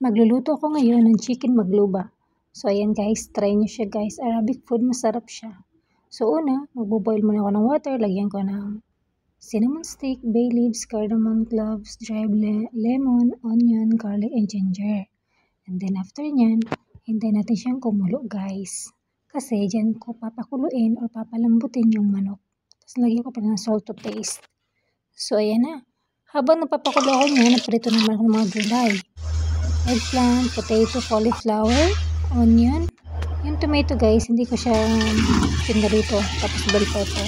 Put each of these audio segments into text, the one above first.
Magluluto ako ngayon ng chicken magluba. So, ayan guys, try nyo siya guys. Arabic food, masarap siya. So, una, magboboil muna ako ng water. Lagyan ko ng cinnamon stick, bay leaves, cardamom, cloves, dried lemon, onion, garlic, and ginger. And then after nyan, hintayin natin siyang kumulo guys. Kasi dyan ko papakuluin or papalambutin yung manok. Tapos lagyan ko pa ng salt to taste. So, ayan na. Habang napapakulo ako niya, naprito naman ako ng mga gulay. Eggplant, potato, cauliflower, onion. Yung tomato guys, hindi ko siya pinarito. Tapos bell pepper.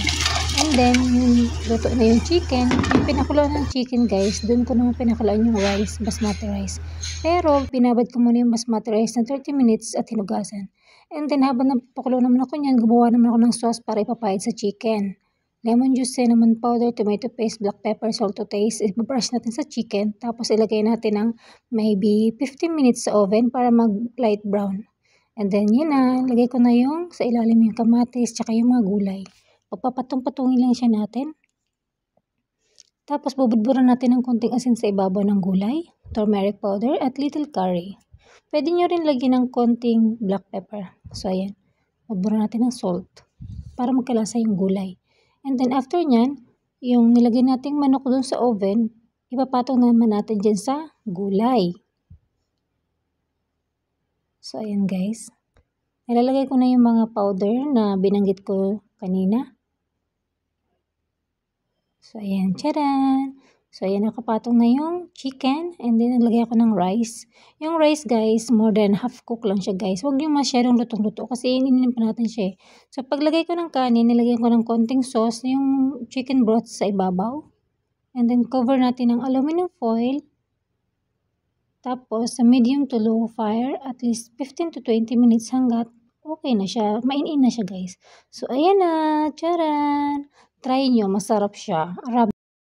And then, yung luto na yung chicken. Yung pinakuloan ng chicken guys, dun ko naman pinakuloan yung rice, basmati rice. Pero, pinabad ko muna yung basmati rice na 30 minutes at hinugasan. And then, habang napakulo naman ako niyan, gumawa naman ako ng sauce para ipapahid sa chicken. Lemon juice, cinnamon powder, tomato paste, black pepper, salt to taste. I-brush natin sa chicken. Tapos ilagay natin ng maybe 15 minutes sa oven para mag-light brown. And then yun na, lagay ko na yung sa ilalim yung kamatis tsaka yung mga gulay. Papapatong-patungin lang siya natin. Tapos bubudburan natin ng konting asin sa ibabaw ng gulay, turmeric powder at little curry. Pwede nyo rin lagyan ng konting black pepper. So ayan, budburan natin ng salt para magkalasa yung gulay. And then after nyan, yung nilagay nating manok dun sa oven, ipapatong naman natin dyan sa gulay. So ayan guys. Nilalagay ko na yung mga powder na binanggit ko kanina. So ayan, tcharan! So ayan, nakapatong na yung chicken and then naglagay ako ng rice. Yung rice guys, more than half cook lang siya guys. Huwag yung masyadong lutong-luto kasi ininin pa natin siya eh. So paglagay ko ng kanin, nilagyan ko ng konting sauce, yung chicken broth sa ibabaw. And then cover natin ng aluminum foil. Tapos sa medium to low fire, at least 15 to 20 minutes hanggat okay na siya. Mainin na siya guys. So ayan na, tcharan! Try nyo, masarap siya.